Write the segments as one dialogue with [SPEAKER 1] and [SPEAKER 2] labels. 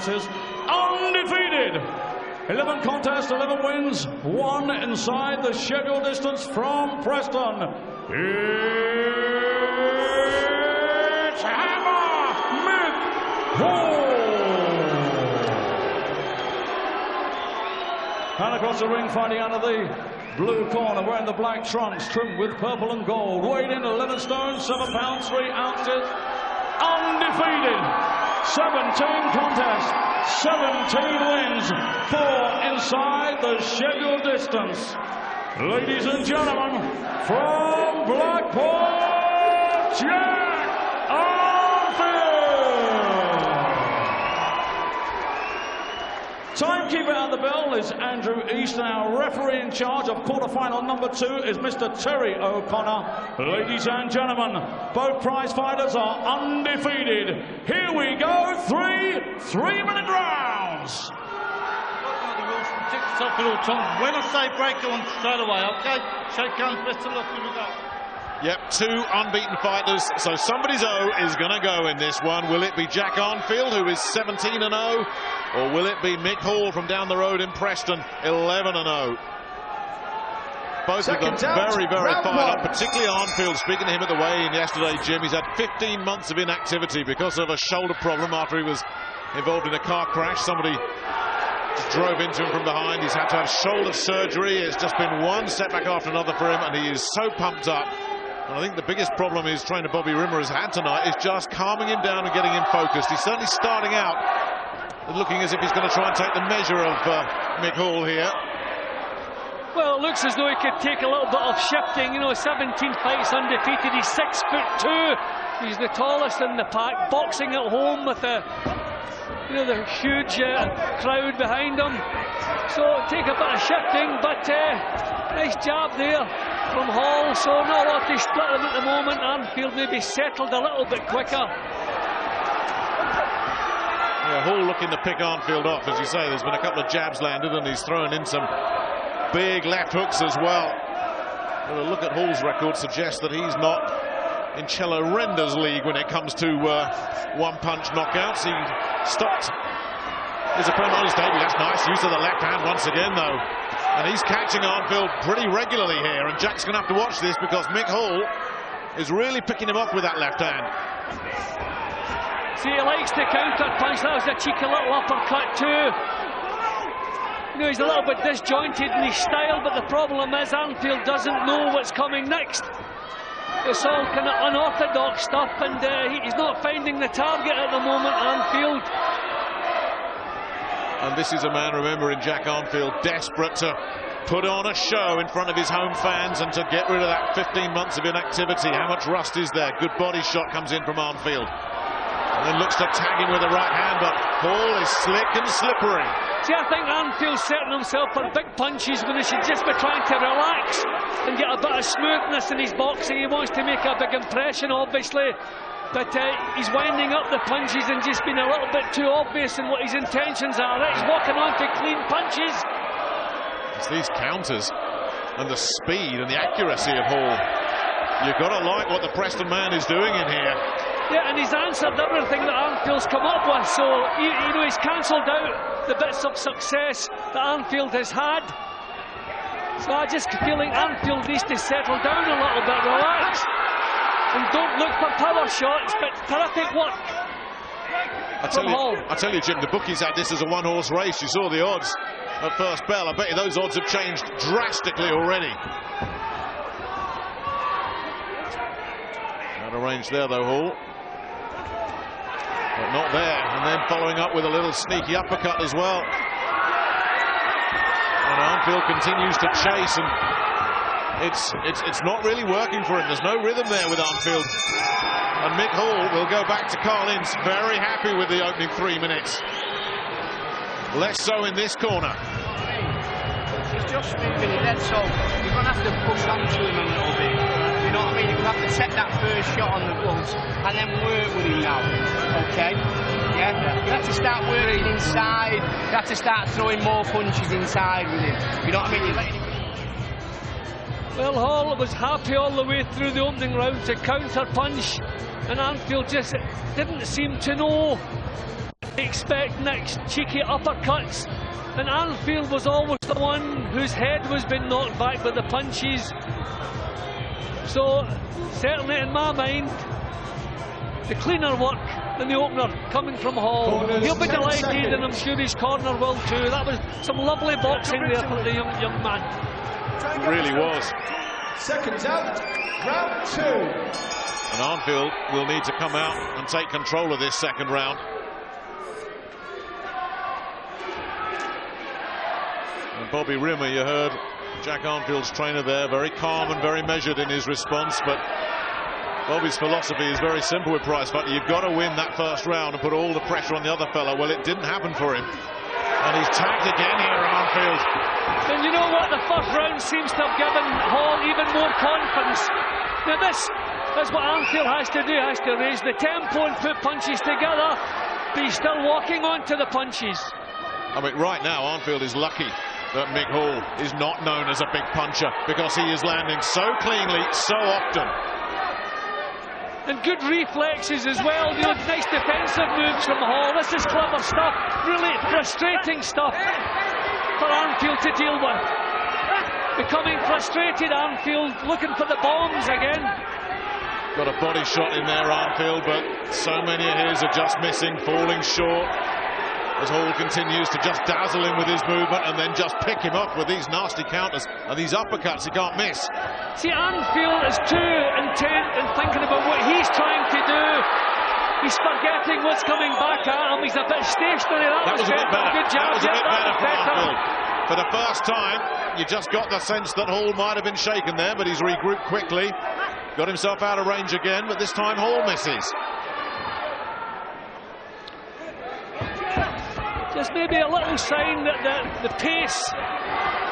[SPEAKER 1] ounces, undefeated. 11 contests, 11 wins, 1 inside the scheduled distance from Preston. It's Hammer Mick Hall. And across the ring, fighting under the blue corner, wearing the black trunks trimmed with purple and gold, weighed in 11 stone, 7 pounds, 3 ounces, undefeated. 17 contests, 17 wins, 4 inside the scheduled distance. Ladies and gentlemen, from Blackpool, Jack Arnfield. Timekeeper at the bell is Andrew East, and our referee in charge of quarter-final number 2 is Mr. Terry O'Connor. Ladies and gentlemen, both prize fighters are undefeated. Here we go, 3 3-minute rounds.
[SPEAKER 2] When I say break on straight away, okay? Shake hands, best of luck, here we go.
[SPEAKER 3] Yep, 2 unbeaten fighters, so somebody's O is going to go in this one. Will it be Jack Arnfield, who is 17-0, or will it be Mick Hall from down the road in Preston, 11-0? Both of them very, very fired up, particularly Arnfield. Speaking to him at the weigh-in yesterday, Jim, he's had 15 months of inactivity because of a shoulder problem after he was involved in a car crash. Somebody drove into him from behind. He's had to have shoulder surgery. It's just been one setback after another for him, and he is so pumped up. And I think the biggest problem his trainer Bobby Rimmer has had tonight is just calming him down and getting him focused. He's certainly starting out looking as if he's going to try and take the measure of Mick Hall here.
[SPEAKER 4] Well, it looks as though he could take a little bit of shifting. You know, 17 fights undefeated. He's 6'2". He's the tallest in the pack, boxing at home with the huge crowd behind him. So take a bit of shifting, but nice jab there from Hall. So not a lot to split him at the moment. Arnfield maybe settled a little bit quicker.
[SPEAKER 3] Yeah, Hall looking to pick Arnfield off, as you say. There's been a couple of jabs landed, and he's thrown in some big left hooks as well. But a look at Hall's record suggests that he's not in Cello Render's league when it comes to one-punch knockouts. He stopped his opponent on his table. That's nice use of the left hand once again, though. And he's catching Arnfield pretty regularly here, and Jack's going to have to watch this because Mick Hall is really picking him off with that left hand.
[SPEAKER 4] See, he likes to counter-punch. That was a cheeky little uppercut too. You know, he's a little bit disjointed in his style, but the problem is Arnfield doesn't know what's coming next. It's all kind of unorthodox stuff, and he's not finding the target at the moment, Arnfield.
[SPEAKER 3] And this is a man, remember, in Jack Arnfield, desperate to put on a show in front of his home fans and to get rid of that 15 months of inactivity. How much rust is there? Good body shot comes in from Arnfield. And then looks to tag him with a right hand, but Hall is slick and slippery.
[SPEAKER 4] See, I think Arnfield's setting himself for big punches when he should just be trying to relax and get a bit of smoothness in his boxing. He wants to make a big impression, obviously, but he's winding up the punches and just being a little bit too obvious in what his intentions are. He's walking on to clean punches.
[SPEAKER 3] It's these counters and the speed and the accuracy of Hall. You've got to like what the Preston man is doing in here.
[SPEAKER 4] Yeah, and he's answered everything that Arnfield's come up with, so you know, he's cancelled out the bits of success that Arnfield has had. So I just feel like Arnfield needs to settle down a little bit, relax, and don't look for power shots, but terrific work.
[SPEAKER 3] I tell you, Jim, the bookies had this as a one-horse race. You saw the odds at first bell. I bet you those odds have changed drastically already. Out of range there, though, Hall. But not there, and then following up with a little sneaky uppercut as well. And Arnfield continues to chase, and it's not really working for him. There's no rhythm there with Arnfield. And Mick Hall will go back to Carl Ince, very happy with the opening 3 minutes. Less so in this corner.
[SPEAKER 5] He's just moving it dead, so you're going to have to push onto him a little bit. You know what I mean? You're going to have to take that first shot on the gloves and then work with him now. Okay? Yeah? You have to start working inside. You have to start throwing more punches inside with him. You know what I mean? You're letting him...
[SPEAKER 4] Well, Hall was happy all the way through the opening round to counter punch, and Arnfield just didn't seem to know expect Nick's cheeky uppercuts, and Arnfield was always the one whose head was being knocked back by the punches. So certainly in my mind, the cleaner work than the opener coming from Hall. He'll be delighted, and I'm sure his corner will too. That was some lovely boxing there from the young man.
[SPEAKER 3] It really was.
[SPEAKER 6] Seconds out, round 2.
[SPEAKER 3] And Arnfield will need to come out and take control of this second round. And Bobby Rimmer, you heard Jack Arnfield's trainer there, very calm and very measured in his response, but Bobby's philosophy is very simple with Prizefighter. You've got to win that first round and put all the pressure on the other fella. Well, it didn't happen for him. And he's tagged again here, Arnfield.
[SPEAKER 4] And you know what? The first round seems to have given Hall even more confidence. Now this is what Arnfield has to do. He has to raise the tempo and put punches together, but he's still walking onto the punches.
[SPEAKER 3] I mean, right now, Arnfield is lucky that Mick Hall is not known as a big puncher, because he is landing so cleanly, so often.
[SPEAKER 4] And good reflexes as well. You know, nice defensive moves from Hall. This is clever stuff. Really frustrating stuff for Arnfield to deal with. Becoming frustrated, Arnfield looking for the bombs again.
[SPEAKER 3] Got a body shot in there, Arnfield, but so many of his are just missing, falling short, as Hall continues to just dazzle him with his movement and then just pick him up with these nasty counters and these uppercuts he can't miss.
[SPEAKER 4] See, Arnfield is too intent in thinking about what he's trying to do. He's forgetting what's coming back at him. He's a bit stationary. That was
[SPEAKER 3] a bit better.
[SPEAKER 4] Good job.
[SPEAKER 3] That was a bit better for Arnfield. For the first time, you just got the sense that Hall might have been shaken there, but he's regrouped quickly. Got himself out of range again, but this time Hall misses.
[SPEAKER 4] There's maybe a little sign that the pace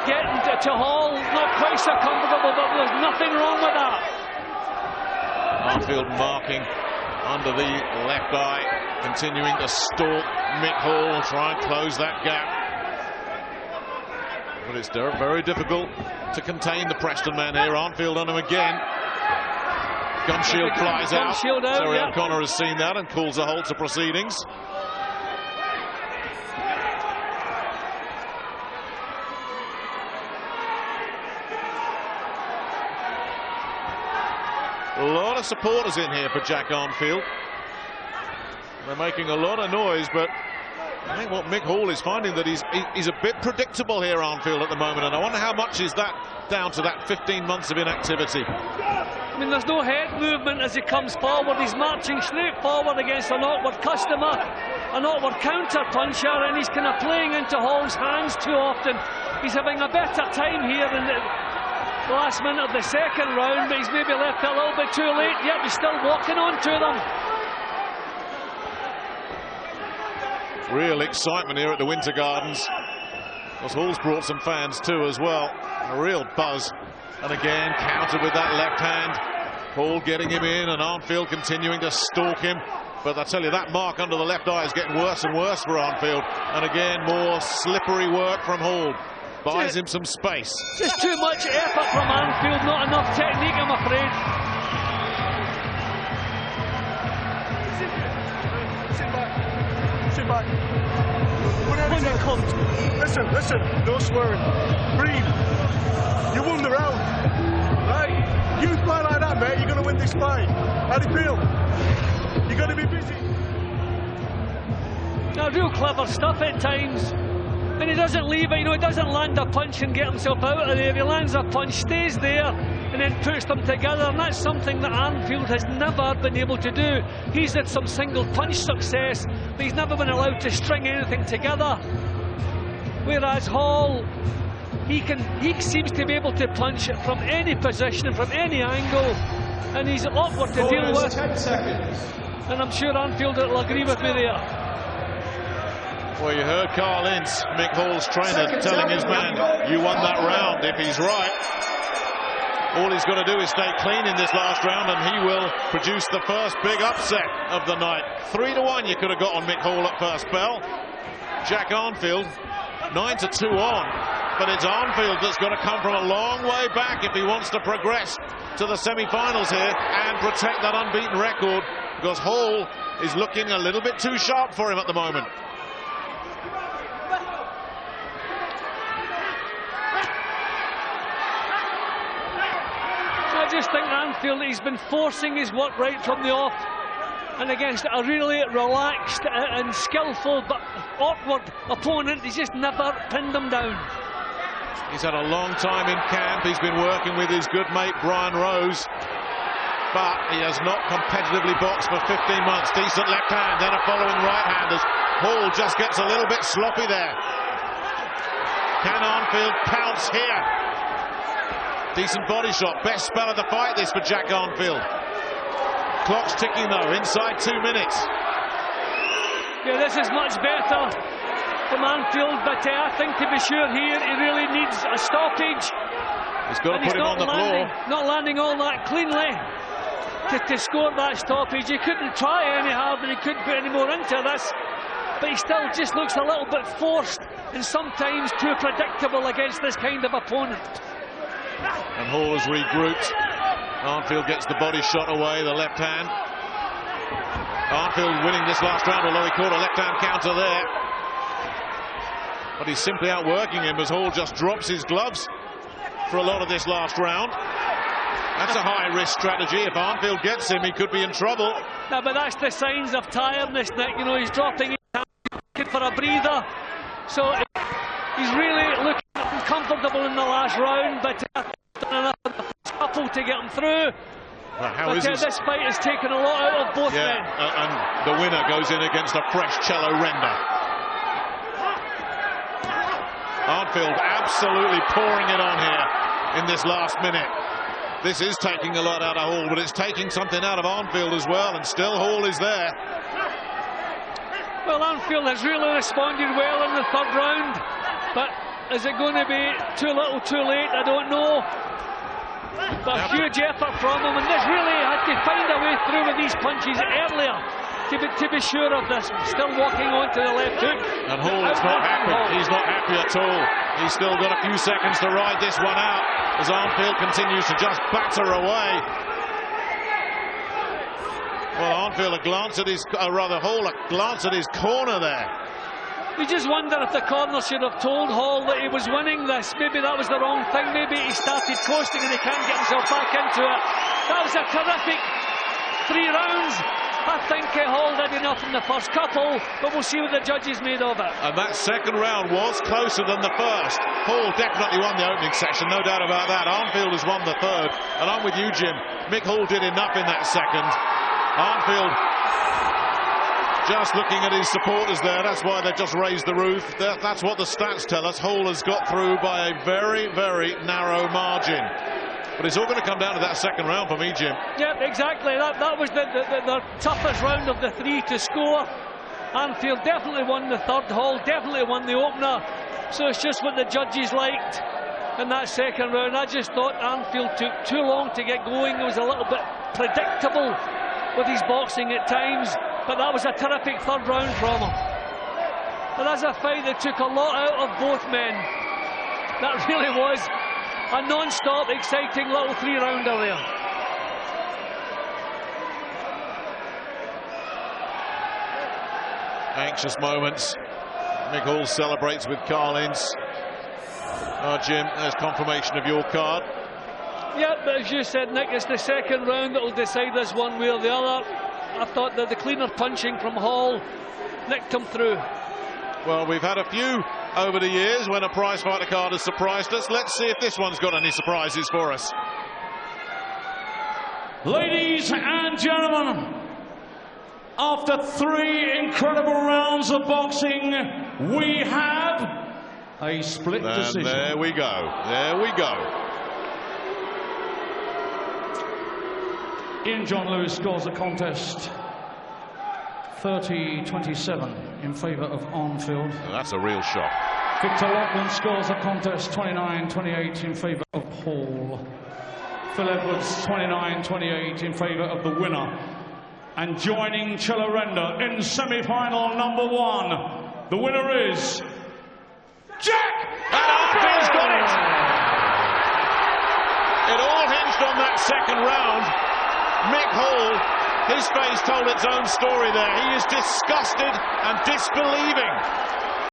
[SPEAKER 4] getting to Hall not quite so comfortable, but there's nothing wrong with that.
[SPEAKER 3] Arnfield marking under the left eye, continuing to stalk Mick Hall and try and close that gap. But it's very difficult to contain the Preston man here. Arnfield on him again. Gun shield flies out. Terry O'Connor has seen that and calls a halt to proceedings. A lot of supporters in here for Jack Arnfield. They're making a lot of noise, but I think what Mick Hall is finding that he's a bit predictable here, Arnfield, at the moment, and I wonder how much is that down to that 15 months of inactivity.
[SPEAKER 4] I mean, there's no head movement as he comes forward. He's marching straight forward against an awkward customer, an awkward counter puncher, and he's kind of playing into Hall's hands too often. He's having a better time here in the last minute of the second round, but he's maybe left a little bit too late. Yet he's still walking on to them.
[SPEAKER 3] Real excitement here at the Winter Gardens. Because Hall's brought some fans too as well. A real buzz. And again, countered with that left hand. Hall getting him in, and Arnfield continuing to stalk him. But I tell you, that mark under the left eye is getting worse and worse for Arnfield. And again, more slippery work from Hall. Buys him some space.
[SPEAKER 4] Just too much effort from Arnfield, not enough technique, I'm afraid.
[SPEAKER 6] Sit back. When it comes, listen, no swearing. Breathe. You won the round, right? You fight like that, mate, you're going to win this fight. How do you feel? You're going to be busy.
[SPEAKER 4] Now, real clever stuff at times. And he doesn't leave it, you know, he doesn't land a punch and get himself out of there. He lands a punch, stays there, and then puts them together. And that's something that Arnfield has never been able to do. He's had some single punch success, but he's never been allowed to string anything together. Whereas Hall, he seems to be able to punch from any position and from any angle, and he's awkward to deal with.
[SPEAKER 6] 10 seconds.
[SPEAKER 4] And I'm sure Arnfield will agree with me there.
[SPEAKER 3] Well, you heard Carl Ince, Mick Hall's trainer, telling his man, you won that round if he's right. All he's got to do is stay clean in this last round, and he will produce the first big upset of the night. 3-1 you could have got on Mick Hall at first bell. Jack Arnfield, 9-2 on. But it's Arnfield that's got to come from a long way back if he wants to progress to the semi-finals here and protect that unbeaten record. because Hall is looking a little bit too sharp for him at the moment.
[SPEAKER 4] I just think Arnfield, he's been forcing his work right from the off, and against a really relaxed and skillful but awkward opponent, he's just never pinned him down.
[SPEAKER 3] He's had a long time in camp. He's been working with his good mate Brian Rose, but he has not competitively boxed for 15 months. Decent left hand, then a following right hand as Hall just gets a little bit sloppy there. Can Arnfield pounce here? Decent body shot. Best spell of the fight this for Jack Arnfield. Clock's ticking though, inside 2 minutes.
[SPEAKER 4] Yeah, this is much better from Arnfield, but I think to be sure here he really needs a stoppage.
[SPEAKER 3] He's got to put him on the floor.
[SPEAKER 4] Not landing all that cleanly to score that stoppage. He couldn't try any harder, he couldn't put any more into this, but he still just looks a little bit forced and sometimes too predictable against this kind of opponent.
[SPEAKER 3] And Hall has regrouped. Arnfield gets the body shot away, the left hand. Arnfield winning this last round, although he caught a left hand counter there. But he's simply outworking him as Hall just drops his gloves for a lot of this last round. That's a high-risk strategy. If Arnfield gets him, he could be in trouble.
[SPEAKER 4] No, but that's the signs of tiredness, Nick. You know, he's dropping his hand, looking for a breather. So he's really looking uncomfortable in the last round, but done enough of the first couple to get him through.
[SPEAKER 3] Well,
[SPEAKER 4] this fight has taken a lot out of both men.
[SPEAKER 3] And the winner goes in against a fresh cello render. Arnfield absolutely pouring it on here in this last minute. This is taking a lot out of Hall, but it's taking something out of Arnfield as well, and still Hall is there.
[SPEAKER 4] Well, Arnfield has really responded well in the third round, but is it going to be too little too late? I don't know. But a huge effort from him, and this really had to find a way through with these punches earlier to be sure of this. Still walking on to the left hook.
[SPEAKER 3] And Hall is not happy. He's not happy at all. He's still got a few seconds to ride this one out as Arnfield continues to just batter away. Well, Arnfield a glance at his, Hall a glance at his corner there.
[SPEAKER 4] You just wonder if the corner should have told Hall that he was winning this. Maybe that was the wrong thing. Maybe he started coasting and he can't get himself back into it. That was a terrific 3 rounds. I think Hall did enough in the first couple, but we'll see what the judges made of it.
[SPEAKER 3] And that second round was closer than the first. Hall definitely won the opening section, no doubt about that. Arnfield has won the third, and I'm with you, Jim. Mick Hall did enough in that second. Arnfield just looking at his supporters there. That's why they've just raised the roof. That's what the stats tell us. Hall has got through by a very, very narrow margin. But it's all going to come down to that second round for me, Jim.
[SPEAKER 4] Yeah, exactly. That was the toughest round of the 3 to score. Arnfield definitely won the third. Hall definitely won the opener. So it's just what the judges liked in that second round. I just thought Arnfield took too long to get going. It was a little bit predictable with his boxing at times. But that was a terrific third round from him. But that's a fight that took a lot out of both men. That really was a non-stop, exciting little 3-rounder there.
[SPEAKER 3] Anxious moments. Mick Hall celebrates with Carl Ince. Jim, there's confirmation of your card.
[SPEAKER 4] Yeah, but as you said, Nick, it's the second round that will decide this one way or the other. I thought that the cleaner punching from Hall nicked him through.
[SPEAKER 3] Well, we've had a few over the years when a prizefighter card has surprised us. Let's see if this one's got any surprises for us.
[SPEAKER 1] Ladies and gentlemen, after 3 incredible rounds of boxing, we have a split decision.
[SPEAKER 3] There we go. There we go.
[SPEAKER 1] Ian John Lewis scores the contest 30-27 in favour of Arnfield.
[SPEAKER 3] That's a real shock.
[SPEAKER 1] Victor Loughlin scores the contest 29-28 in favour of Hall. Phil Edwards 29-28 in favour of the winner. And joining Chillerenda in semi-final number 1, the winner is Jack!
[SPEAKER 3] And Arnfield's got it! It all hinged on that second round. Mick Hall His face told its own story there. He is disgusted and disbelieving.